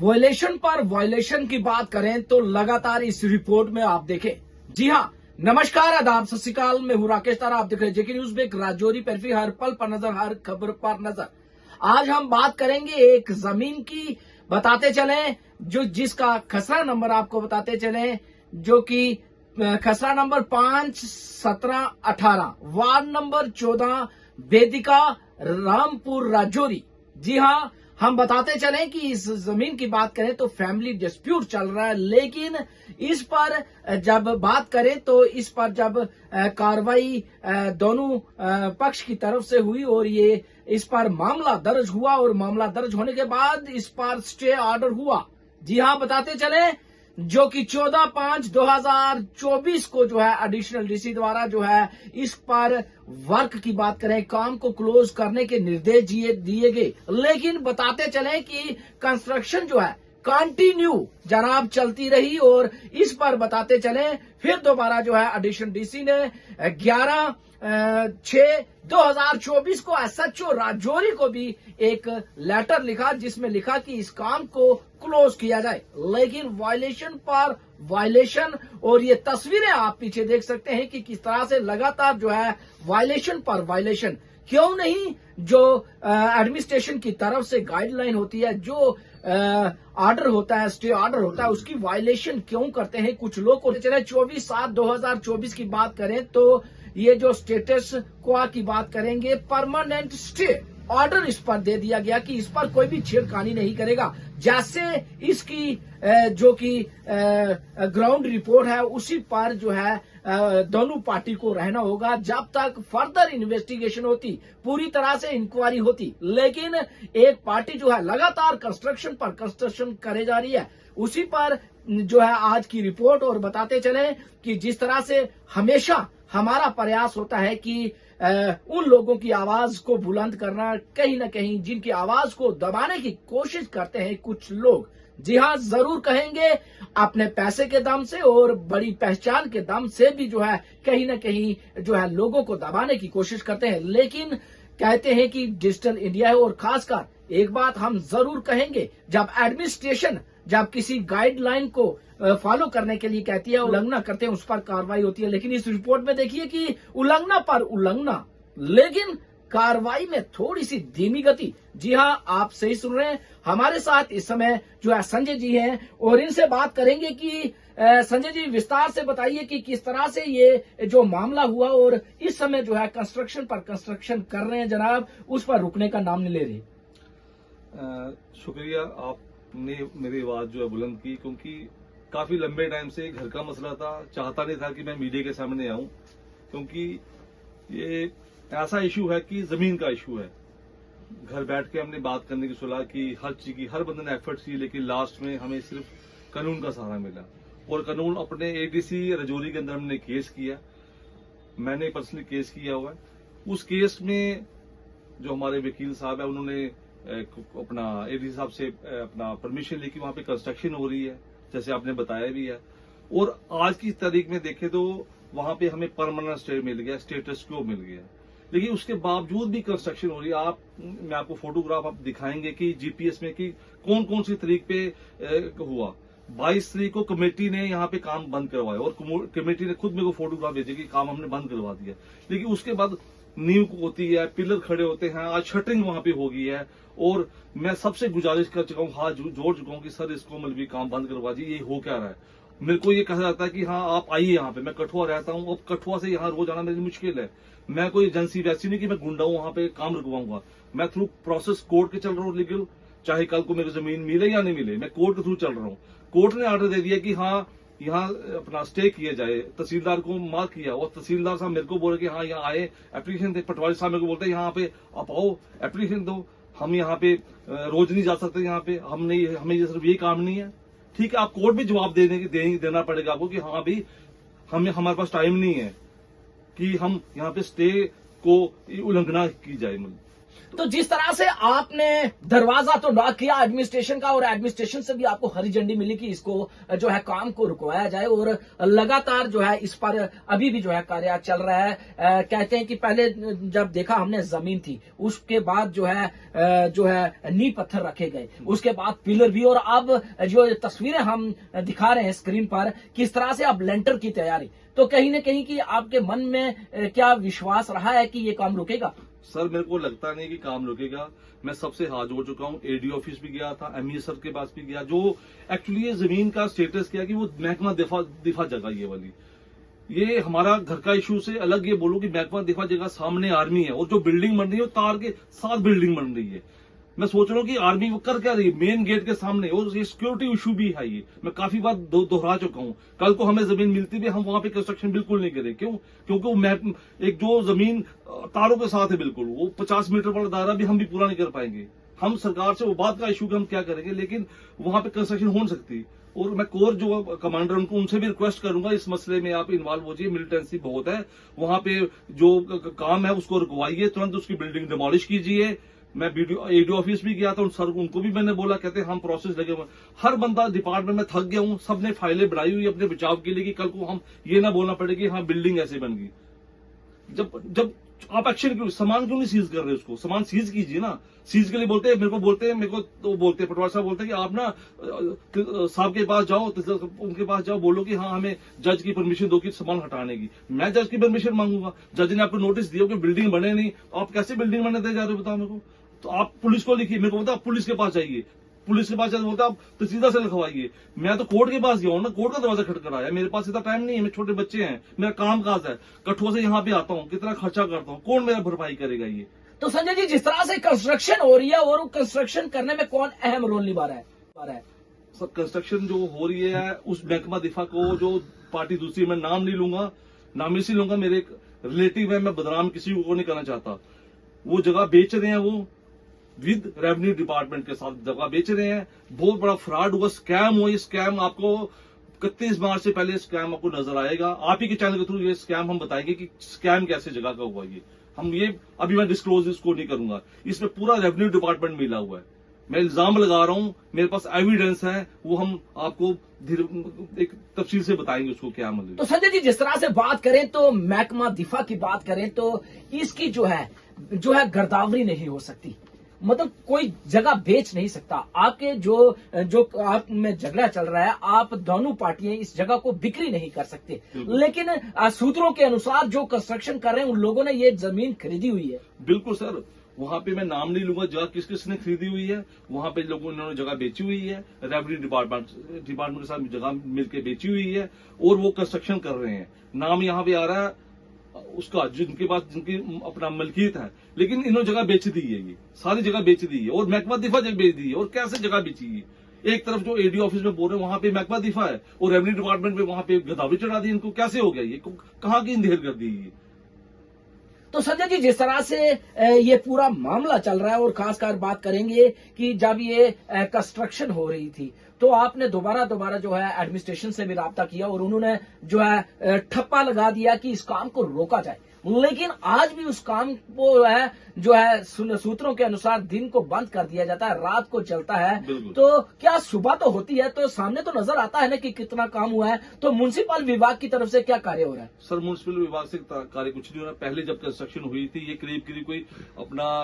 Violation पर violation की बात करें तो लगातार इस रिपोर्ट में आप देखें। जी हां, नमस्कार, आदाब, सत श्री अकाल। मैं हूं राकेश तारा। आप देख रहे हैं जेके न्यूज में राजौरी पैरवी, हर पल पर नजर, हर खबर पर नजर। आज हम बात करेंगे एक जमीन की, बताते चले जिसका खसरा नंबर आपको बताते चले, जो कि खसरा नंबर 5, 17, 18, वार्ड नंबर 14, वेदिका, रामपुर, राजौरी। जी हां, हम बताते चलें कि इस जमीन की बात करें तो फैमिली डिस्प्यूट चल रहा है, लेकिन इस पर जब बात करें तो इस पर जब कार्रवाई दोनों पक्ष की तरफ से हुई और ये इस पर मामला दर्ज हुआ और मामला दर्ज होने के बाद इस पर स्टे ऑर्डर हुआ। जी हां, बताते चलें जो कि 14/5/2024 को जो है एडिशनल डीसी द्वारा जो है इस पर वर्क की बात करें, काम को क्लोज करने के निर्देश दिए गए, लेकिन बताते चले कि कंस्ट्रक्शन जो है कंटिन्यू जनाब चलती रही और इस पर बताते चले फिर दोबारा जो है एडिशनल डीसी ने 11/6/2024 को एसएचओ राजौरी को भी एक लेटर लिखा, जिसमें लिखा कि इस काम को क्लोज किया जाए, लेकिन वायलेशन पर वायलेशन। और ये तस्वीरें आप पीछे देख सकते हैं कि किस तरह से लगातार जो है वायलेशन पर वायलेशन। क्यों नहीं, जो एडमिनिस्ट्रेशन की तरफ से गाइडलाइन होती है, जो ऑर्डर होता है, स्टे ऑर्डर होता है, उसकी वायलेशन क्यों करते हैं कुछ लोग को। चले 24/7/2024 की बात करें तो ये जो स्टेटस क्वा की बात करेंगे, परमानेंट स्टे ऑर्डर इस पर दे दिया गया कि इस पर कोई भी छेड़खानी नहीं करेगा। जैसे इसकी जो कि ग्राउंड रिपोर्ट है उसी पर जो है दोनों पार्टी को रहना होगा जब तक फर्दर इन्वेस्टिगेशन होती, पूरी तरह से इंक्वायरी होती। लेकिन एक पार्टी जो है लगातार कंस्ट्रक्शन पर कंस्ट्रक्शन करे जा रही है, उसी पर जो है आज की रिपोर्ट। और बताते चले कि जिस तरह से हमेशा हमारा प्रयास होता है कि उन लोगों की आवाज को बुलंद करना, कहीं ना कहीं जिनकी आवाज को दबाने की कोशिश करते हैं कुछ लोग। जी हां, जरूर कहेंगे अपने पैसे के दम से और बड़ी पहचान के दम से भी जो है कहीं ना कहीं जो है लोगों को दबाने की कोशिश करते हैं, लेकिन कहते हैं कि डिजिटल इंडिया है। और खासकर एक बात हम जरूर कहेंगे, जब एडमिनिस्ट्रेशन जब किसी गाइडलाइन को फॉलो करने के लिए कहती है, उल्लंघना करते हैं, उस पर कार्रवाई होती है। लेकिन इस रिपोर्ट में देखिए कि उल्लंघना पर उल्लंघना, लेकिन कार्रवाई में थोड़ी सी धीमी गति। जी हां, आप सही सुन रहे हैं। हमारे साथ इस समय जो है संजय जी हैं और इनसे बात करेंगे कि संजय जी विस्तार से बताइए कि किस तरह से ये जो मामला हुआ और इस समय जो है कंस्ट्रक्शन पर कंस्ट्रक्शन कर रहे हैं जनाब, उस पर रुकने का नाम नहीं ले रही। शुक्रिया, आपने मेरी आवाज जो है बुलंद की, क्योंकि काफी लंबे टाइम से घर का मसला था। चाहता नहीं था कि मैं मीडिया के सामने आऊं, क्योंकि ये ऐसा इशू है कि जमीन का इशू है। घर बैठ के हमने बात करने की सलाह की, हर चीज की, हर बंदे ने एफर्ट की, लेकिन लास्ट में हमें सिर्फ कानून का सहारा मिला। और कानून अपने एडीसी राजौरी के अंदर हमने केस किया, मैंने पर्सनली केस किया हुआ है। उस केस में जो हमारे वकील साहब है, उन्होंने अपना एडीसी साहब से अपना परमिशन लेके वहां पे कंस्ट्रक्शन हो रही है, जैसे आपने बताया भी है। और आज की तारीख में देखें तो वहां पे हमें परमानेंट स्टे मिल गया, स्टेटस क्वो मिल गया, लेकिन उसके बावजूद भी कंस्ट्रक्शन हो रही है। मैं आपको फोटोग्राफ आप दिखाएंगे कि जीपीएस में कि कौन कौन सी तारीख पे हुआ। 22 तारीख को कमेटी ने यहाँ पे काम बंद करवाया और कमेटी ने खुद मेरे को फोटोग्राफ भेजे कि काम हमने बंद करवा दिया। लेकिन उसके बाद नींव होती है, पिलर खड़े होते हैं, आज शटरिंग वहां पे हो गई है। और मैं सबसे गुजारिश कर चुका हूँ, हाथ जोड़ चुका हूँ कि सर इसको मलबी काम बंद करवा दीजिए, ये हो क्या रहा है। मेरे को ये कहा जाता है कि हाँ आप आइए यहाँ पे, मैं कठुआ रहता हूँ, अब कठुआ से यहाँ रोज आना मेरे लिए मुश्किल है। मैं कोई एजेंसी वैसी नहीं कि मैं गुंडा हूँ वहां पे काम रुकवाऊंगा। मैं थ्रू प्रोसेस कोर्ट के चल रहा हूँ लीगल, चाहे कल को मेरी जमीन मिले या नहीं मिले, मैं कोर्ट के थ्रू चल रहा हूँ। कोर्ट ने ऑर्डर दे दिया कि हाँ यहाँ अपना स्टे किया जाए, तहसीलदार को मार्क किया और तहसीलदार साहब मेरे को बोले कि हाँ यहाँ आए, एप्लीकेशन दे। पटवारी साहब मेरे को बोलते हैं यहाँ पे आप आओ, एप्लीकेशन दो, हम यहाँ पे रोज नहीं जा सकते, यहाँ पे हम नहीं, हमें ये सिर्फ ये काम नहीं है। ठीक है, आप कोर्ट भी जवाब देना पड़ेगा आपको कि हाँ भाई हमारे पास टाइम नहीं है कि हम यहाँ पे स्टे को उल्लंघना की जाए। तो जिस तरह से आपने दरवाजा तो नॉक किया एडमिनिस्ट्रेशन का और एडमिनिस्ट्रेशन से भी आपको हरी झंडी मिली कि इसको जो है काम को रुकवाया जाए और लगातार जो है इस पर अभी भी जो है कार्य चल रहा है। कहते हैं कि पहले जब देखा हमने जमीन थी, उसके बाद जो है नींव पत्थर रखे गए, उसके बाद पिलर भी, और अब जो तस्वीरें हम दिखा रहे हैं स्क्रीन पर किस तरह से अब लेंटर की तैयारी, तो कहीं न कहीं कि आपके मन में क्या विश्वास रहा है कि ये काम रुकेगा? सर मेरे को लगता नहीं कि काम रुकेगा। मैं सबसे हाथ जोड़ चुका हूँ, एडी ऑफिस भी गया था, एमई सर के पास भी गया, जो एक्चुअली ये जमीन का स्टेटस किया कि वो महकमा दिफा जगह ये वाली, ये हमारा घर का इशू से अलग ये बोलो कि महकमा दिफा जगह सामने आर्मी है और जो बिल्डिंग बन रही है वो तार के साथ बिल्डिंग बन रही है। मैं सोच रहा हूँ कि आर्मी वो कर क्या रही है मेन गेट के सामने, और ये सिक्योरिटी इशू भी है। ये मैं काफी बार दोहरा चुका हूँ। कल को हमें जमीन मिलती भी, हम वहां पे कंस्ट्रक्शन बिल्कुल नहीं करें। क्यों? क्योंकि वो एक जो जमीन तारों के साथ है बिल्कुल, वो 50 मीटर वाला दायरा भी हम भी पूरा नहीं कर पाएंगे। हम सरकार से वो बात का इशू हम क्या करेंगे, लेकिन वहां पे कंस्ट्रक्शन हो सकती। और मैं कोर जो कमांडर उनको उनसे भी रिक्वेस्ट करूंगा इस मसले में आप इन्वॉल्व हो जाइए, मिलिटेंसी बहुत है वहां पे, जो काम है उसको रुकवाइए, तुरंत उसकी बिल्डिंग डिमोलिश कीजिए। मैं एडी ऑफिस भी गया था, सर उनको भी मैंने बोला, कहते हम प्रोसेस लगे हुए। हर बंदा डिपार्टमेंट में थक गया हूं, सबने फाइलें बढ़ाई हुई अपने बचाव के लिए कि कल को हम ये ना बोलना पड़े कि हाँ बिल्डिंग ऐसे बन गई। जब आप एक्शन क्यों, सामान क्यों नहीं सीज कर रहे, उसको सामान सीज कीजिए ना। सीज के लिए बोलते हैं मेरे को तो बोलते हैं पटवार साहब बोलते हैं कि आप ना साहब के पास जाओ, उनके पास जाओ, बोलो कि हाँ हमें जज की परमिशन दो कि सामान हटाने की। मैं जज की परमिशन मांगूंगा? जज ने आपको नोटिस दिया कि बिल्डिंग बने नहीं, आप कैसे बिल्डिंग बनने दे जा रहे हो बताओ मेरे को। तो आप पुलिस को लिखिए, मेरे को बताओ, पुलिस के पास जाइए, पुलिस के पास बोलता आप तहसीलदार से लिखवाइए। मैं तो कोर्ट के पास गया हूं ना, कोर्ट का दरवाजा खटखटाया। मेरे पास इतना टाइम नहीं है, मेरे छोटे बच्चे हैं, मेरा काम काज है, कठुआ से यहाँ पे आता हूँ, कितना खर्चा करता हूँ, कौन मेरा भरपाई करेगा ये? तो संजय जी, जिस तरह से कंस्ट्रक्शन हो रही है और कंस्ट्रक्शन करने में कौन अहम रोल निभा रहा है? सर कंस्ट्रक्शन जो हो रही है उस महकमा दिफा को, जो पार्टी दूसरी, मैं नाम नहीं लूंगा, नाम इसी लूंगा, मेरे एक रिलेटिव है, मैं बदनाम किसी को नहीं करना चाहता, वो जगह बेच रहे हैं, वो विद रेवेन्यू डिपार्टमेंट के साथ जगह बेच रहे हैं। बहुत बड़ा फ्रॉड हुआ, स्कैम हुआ। ये स्कैम आपको 31 मार्च से पहले स्कैम आपको नजर आएगा। आप ही के चैनल के थ्रू ये स्कैम हम बताएंगे कि स्कैम कैसे जगह का हुआ। ये अभी मैं डिस्क्लोज इसको नहीं करूंगा, इसमें पूरा रेवेन्यू डिपार्टमेंट मिला हुआ है। मैं इल्जाम लगा रहा हूं, मेरे पास एविडेंस है, वो हम आपको एक तफसील से बताएंगे उसको क्या मतलब। तो संजय जी, जिस तरह से बात करें तो महकमा दिफा की बात करें तो इसकी जो है गिरदावरी नहीं हो सकती, मतलब कोई जगह बेच नहीं सकता। आपके जो आप में झगड़ा चल रहा है, आप दोनों पार्टियां इस जगह को बिक्री नहीं कर सकते, लेकिन सूत्रों के अनुसार जो कंस्ट्रक्शन कर रहे हैं उन लोगों ने ये जमीन खरीदी हुई है। बिल्कुल सर, वहां पे मैं नाम नहीं लूंगा जगह किस किसने खरीदी हुई है, वहां पे लोगों ने जगह बेची हुई है, रेवेन्यू डिपार्टमेंट के साथ जगह मिलकर बेची हुई है और वो कंस्ट्रक्शन कर रहे हैं। नाम यहाँ पे आ रहा है उसका जिनके पास जिनकी अपना मलकियत है, लेकिन इन्होंने जगह बेच दी है, ये सारी जगह बेच दी है और महकमा दिफा जगह बेच दी है। और कैसे जगह बेची है? एक तरफ जो एडी ऑफिस में बोल रहे हैं वहां पे महकमा दिफा है और रेवेन्यू डिपार्टमेंट में वहां पे गदावरी चढ़ा दी। इनको कैसे हो गया? ये कहाँ की इंधेर कर दी है? तो संजय जी, जिस तरह से ये पूरा मामला चल रहा है और खासकर बात करेंगे कि जब ये कंस्ट्रक्शन हो रही थी तो आपने दोबारा जो है एडमिनिस्ट्रेशन से भी राब्ता किया और उन्होंने जो है ठप्पा लगा दिया कि इस काम को रोका जाए, लेकिन आज भी उस काम को जो है सूत्रों के अनुसार दिन को बंद कर दिया जाता है, रात को चलता है। तो क्या सुबह तो होती है तो सामने तो नजर आता है ना कि कितना काम हुआ है, तो म्युनिसिपल विभाग की तरफ से क्या कार्य हो रहा है? सर म्युनिसिपल विभाग से कार्य कुछ नहीं हो रहा। पहले जब कंस्ट्रक्शन हुई थी, ये करीब कोई अपना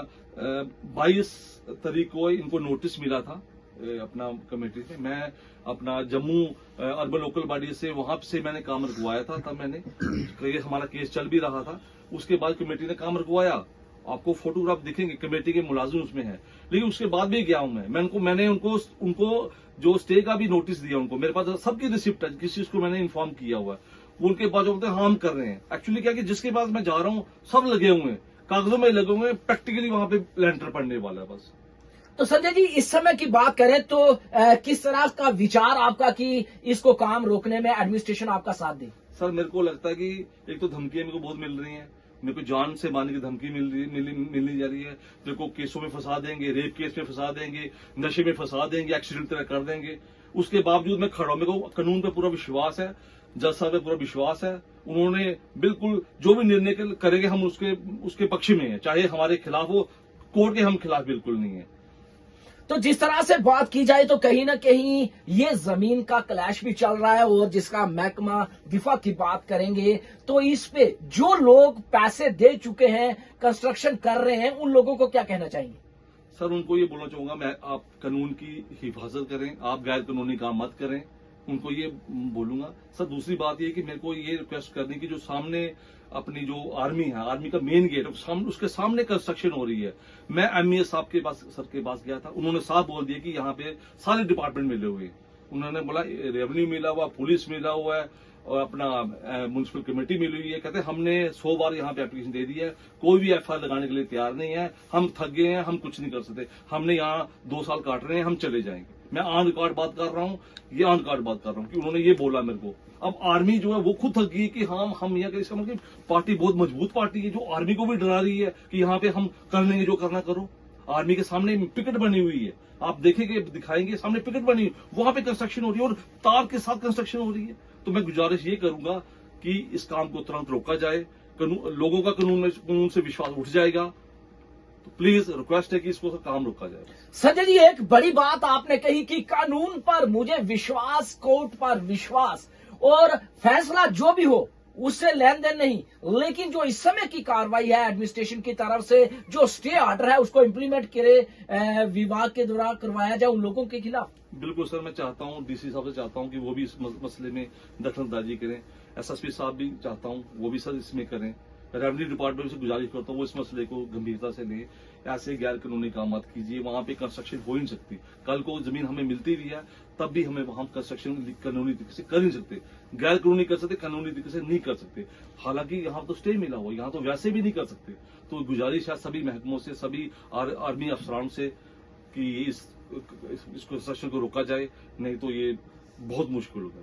22 तारीख को इनको नोटिस मिला था अपना कमेटी से। मैं अपना जम्मू अर्बन लोकल बॉडी से वहां से मैंने काम रुकवाया था, तब मैंने हमारा केस चल भी रहा था। उसके बाद कमेटी ने काम रुकवाया, आपको फोटोग्राफ दिखेंगे, कमेटी के मुलाजिम उसमें है। लेकिन उसके बाद भी गया हूं मैंने उनको जो स्टे का भी नोटिस दिया, उनको मेरे पास सबकी रिसिप्ट है, किसी चीज को मैंने इन्फॉर्म किया हुआ है। उनके पास जो बोलते हैं हाँ हम कर रहे हैं। एक्चुअली क्या कि जिसके पास मैं जा रहा हूँ सब लगे हुए हैं, कागजों में लगे हुए हैं, प्रैक्टिकली वहां पे लेंटर पड़ने वाला है बस। तो संजय जी, इस समय की बात करें तो किस तरह का विचार आपका कि इसको काम रोकने में एडमिनिस्ट्रेशन आपका साथ दे? सर मेरे को लगता है कि एक तो धमकियां मेरे को बहुत मिल रही हैं, मेरे को जान से मारने की धमकी मिलनी जा रही है। मेरे को केसों में फंसा देंगे, रेप केस में फंसा देंगे, नशे में फंसा देंगे, एक्सीडेंट तरह कर देंगे। उसके बावजूद मैं खड़ा हूं, मेरे को कानून पे पूरा विश्वास है, जज साहब पे पूरा विश्वास है। उन्होंने बिल्कुल जो भी निर्णय करेंगे हम उसके पक्ष में है, चाहे हमारे खिलाफ हो, कोर्ट के हम खिलाफ बिल्कुल नहीं है। तो जिस तरह से बात की जाए तो कहीं ना कहीं ये जमीन का क्लैश भी चल रहा है, और जिसका महकमा दिफा की बात करेंगे तो इस पे जो लोग पैसे दे चुके हैं, कंस्ट्रक्शन कर रहे हैं, उन लोगों को क्या कहना चाहिए? सर उनको ये बोलना चाहूंगा, मैं आप कानून की हिफाजत करें, आप गैर कानूनी काम मत करें, उनको ये बोलूंगा। सर दूसरी बात ये कि मेरे को ये रिक्वेस्ट करनी कि जो सामने अपनी जो आर्मी है, आर्मी का मेन गेट उसके सामने कंस्ट्रक्शन हो रही है। मैं एमईएस साहब के पास, सर के पास गया था, उन्होंने साफ बोल दिया कि यहाँ पे सारे डिपार्टमेंट मिले हुए हैं। उन्होंने बोला रेवेन्यू मिला हुआ, पुलिस मिला हुआ है और अपना म्युनिसिपल कमेटी मिली हुई है। कहते हमने 100 बार यहाँ पे एप्लीकेशन दे दी है, कोई भी एफआईआर लगाने के लिए तैयार नहीं है, हम थक गए हैं, हम कुछ नहीं कर सकते, हमने यहाँ 2 साल काट रहे हैं, हम चले जाएंगे। मैं ऑन रिकॉर्ड बात कर रहा हूँ, ये ऑन रिकॉर्ड बात कर रहा हूँ कि उन्होंने ये बोला मेरे को। अब आर्मी जो है वो खुद थक गई कि हम यहाँ इसका मतलब पार्टी बहुत मजबूत पार्टी है जो आर्मी को भी डरा रही है कि यहाँ पे हम कर लेंगे, जो करना करो। आर्मी के सामने पिकेट बनी हुई है, आप देखेंगे, दिखाएंगे, सामने पिकेट बनी हुई, वहां पे कंस्ट्रक्शन हो रही है और तार के साथ कंस्ट्रक्शन हो रही है। तो मैं गुजारिश ये करूंगा कि इस काम को तुरंत रोका जाए, लोगों का कानून से विश्वास उठ जाएगा। तो प्लीज रिक्वेस्ट है कि इसको काम रोका जाए। संजय जी, एक बड़ी बात आपने कही कि कानून पर मुझे विश्वास, कोर्ट पर विश्वास, और फैसला जो भी हो उससे लेन देन नहीं, लेकिन जो इस समय की कार्रवाई है एडमिनिस्ट्रेशन की तरफ से, जो स्टे ऑर्डर है उसको इम्प्लीमेंट करे, विभाग के द्वारा करवाया जाए उन लोगों के खिलाफ। बिल्कुल सर, मैं चाहता हूं, डीसी साहब से चाहता हूं कि वो भी इस मसले में दखलंदाजी करें। एसएसपी साहब भी चाहता हूं वो भी सर इसमें करें। रेवेन्यू डिपार्टमेंट से गुजारिश करता हूँ वो इस मसले को गंभीरता से ले। ऐसे गैर कानूनी काम मत कीजिए, वहां पे कंस्ट्रक्शन हो ही नहीं सकती। कल को जमीन हमें मिलती भी है तब भी हमें वहां कंस्ट्रक्शन कानूनी तरीके से कर नहीं सकते, गैर कानूनी कर सकते, कानूनी तरीके से नहीं कर सकते। हालांकि यहाँ तो स्टे मिला हुआ, यहाँ तो वैसे भी नहीं कर सकते। तो गुजारिश है सभी महकमों से, सभी आर्मी अफसरान से कि इस कंस्ट्रक्शन को रोका जाए, नहीं तो ये बहुत मुश्किल होगा।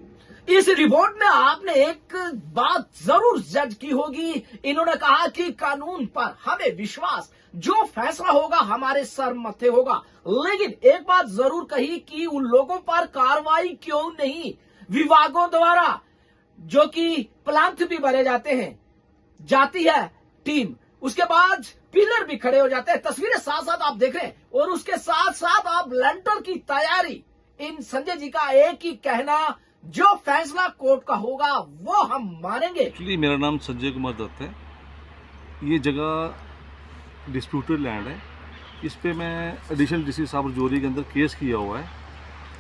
इस रिपोर्ट में आपने एक बात जरूर जज की होगी, इन्होंने कहा कि कानून पर हमें विश्वास, जो फैसला होगा हमारे सर मथे होगा। लेकिन एक बात जरूर कही कि उन लोगों पर कार्रवाई क्यों नहीं, विभागों द्वारा जो कि प्लांट भी भरे जाते हैं, जाती है टीम, उसके बाद पिलर भी खड़े हो जाते हैं, तस्वीरें साथ साथ आप देख रहे हैं, और उसके साथ साथ आप लेंटर की तैयारी। इन संजय जी का एक ही कहना, जो फैसला कोर्ट का होगा वो हम मानेंगे। एक्चुअली मेरा नाम संजय कुमार दत्त है। ये जगह डिस्प्यूटेड लैंड है, इस पे मैं एडिशनल डीसी साहब रजौरी के अंदर केस किया हुआ है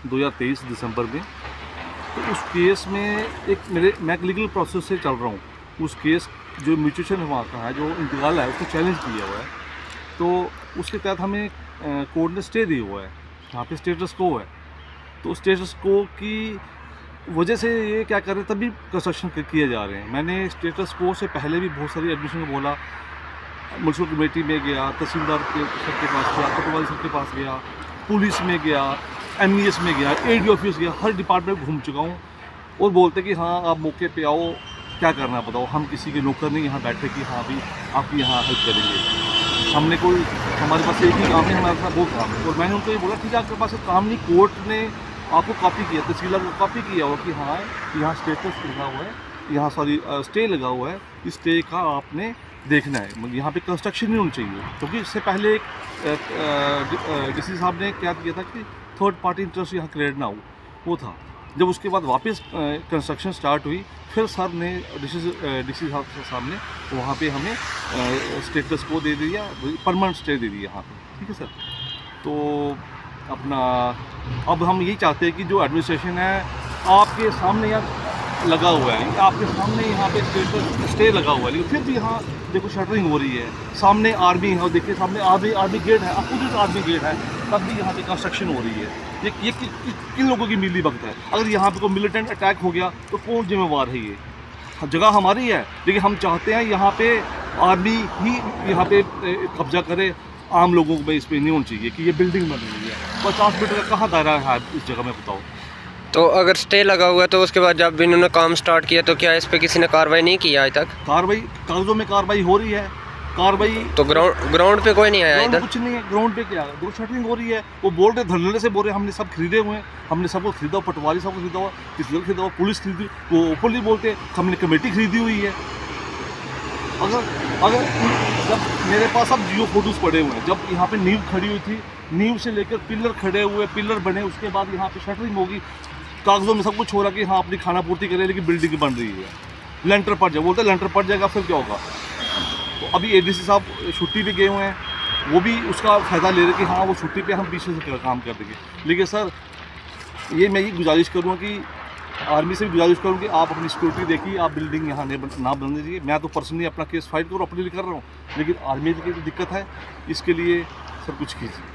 2023 दिसंबर में। तो उस केस में मैं लीगल प्रोसेस से चल रहा हूँ। उस केस जो म्यूचुएशन वहाँ का है, जो इंतकाल है, उसको चैलेंज किया हुआ है। तो उसके तहत हमें कोर्ट ने स्टे दिया हुआ है, यहाँ पे स्टेटस को है। तो स्टेटस को की वजह से ये क्या कर रहे हैं, तभी कंस्ट्रक्शन किए जा रहे हैं। मैंने स्टेटस को से पहले भी बहुत सारी एडमिशन को बोला, म्यूनसिपल कमेटी में गया, तहसीलदार सर के पास गया, पटवारी सर के पास गया, पुलिस में गया, एमईएस में गया, एडी ऑफिस गया, हर डिपार्टमेंट घूम चुका हूँ। और बोलते कि हाँ आप मौके पे आओ, क्या करना बताओ, हम किसी के नौकर नहीं यहाँ बैठे कि हाँ भी आपकी यहाँ हेल्प करेंगे। हमने कोई, हमारे पास एक ही काम है, हमारे पास बहुत काम है। और मैंने उनको ये बोला ठीक है आपके पास एक काम नहीं, कोर्ट ने आपको कॉपी किया, तहसीलदार को कॉपी किया हुआ कि हाँ यहाँ स्टेटस लगा हुआ है, यहाँ सॉरी स्टे लगा हुआ है, इस स्टे का आपने देखना है, मतलब यहाँ पे कंस्ट्रक्शन नहीं होनी चाहिए। क्योंकि इससे पहले एक डीसी साहब ने क्या किया था कि थर्ड पार्टी इंटरेस्ट यहाँ क्रिएट ना हो, वो था। जब उसके बाद वापस कंस्ट्रक्शन स्टार्ट हुई, फिर सर ने डीसी साहब ने वहाँ पे हमें स्टेटस को दे दिया, परमानेंट स्टे दे दिया यहाँ पे, ठीक है सर। तो अपना अब हम यही चाहते हैं कि जो एडमिनिस्ट्रेशन है आपके सामने यहाँ लगा हुआ है, आपके सामने यहाँ पे स्टे लगा हुआ है, लेकिन फिर भी यहाँ देखो शटरिंग हो रही है, सामने आर्मी है, और देखिए सामने आर्मी गेट है, अपोजिट आर्मी गेट है, तब भी यहाँ पे कंस्ट्रक्शन हो रही है। ये किन लोगों की मिली भगत है? अगर यहाँ पे कोई मिलिटेंट अटैक हो गया तो कौन जिम्मेवार है? ये जगह हमारी है, लेकिन हम चाहते हैं यहाँ पे आर्मी ही यहाँ पे कब्जा करे, आम लोगों को इस पर नहीं होनी चाहिए कि ये बिल्डिंग बन रही है। 50 मीटर का कहाँ दायरा है इस जगह में, बताओ। तो अगर स्टे लगा हुआ है तो उसके बाद जब इन्होंने काम स्टार्ट किया तो क्या इस पे किसी ने कार्रवाई नहीं की आज तक? कार्रवाई कागजों में कार्रवाई हो रही है, कार्रवाई तो ग्राउंड पे कोई नहीं आया इधर? कुछ नहीं है ग्राउंड पे, क्या दो शटरिंग हो रही है। वो बोल रहे धरने से बोल रहे हमने सब खरीदे हुए हैं, हमने सबको खरीदा, पटवारी साहब को खरीदा हुआ, किसी को खरीदा हुआ, पुलिस खरीदी, वो पुलिस बोलते हमने कमेटी खरीदी हुई है। अगर जब मेरे पास अब जियो फोटोज पड़े हुए हैं, जब यहाँ पे नींव खड़ी हुई थी, नींव से लेकर पिलर खड़े हुए, पिलर बने, उसके बाद यहाँ पे शटरिंग होगी, कागजों में सब कुछ हो रहा कि हाँ अपनी खाना पूर्ति करें, लेकिन बिल्डिंग बन रही है, लेंटर पड़ जाए, बोलते हैं लेंटर पड़ जाएगा फिर क्या होगा। तो अभी एडीसी साहब छुट्टी पे गए हुए हैं, वो भी उसका फ़ायदा ले रहे कि हाँ वो छुट्टी पे हम पीछे से काम कर देंगे। लेकिन सर ये मैं ये गुजारिश करूँगा कि आर्मी से भी गुजारिश करूँ कि आप अपनी सिक्योरिटी देखिए, आप बिल्डिंग यहाँ ना बनने दीजिए। मैं तो पर्सनली अपना केस फाइट करूँ, अपने लिए कर रहा हूँ, लेकिन आर्मी की दिक्कत है, इसके लिए सर कुछ कीजिए।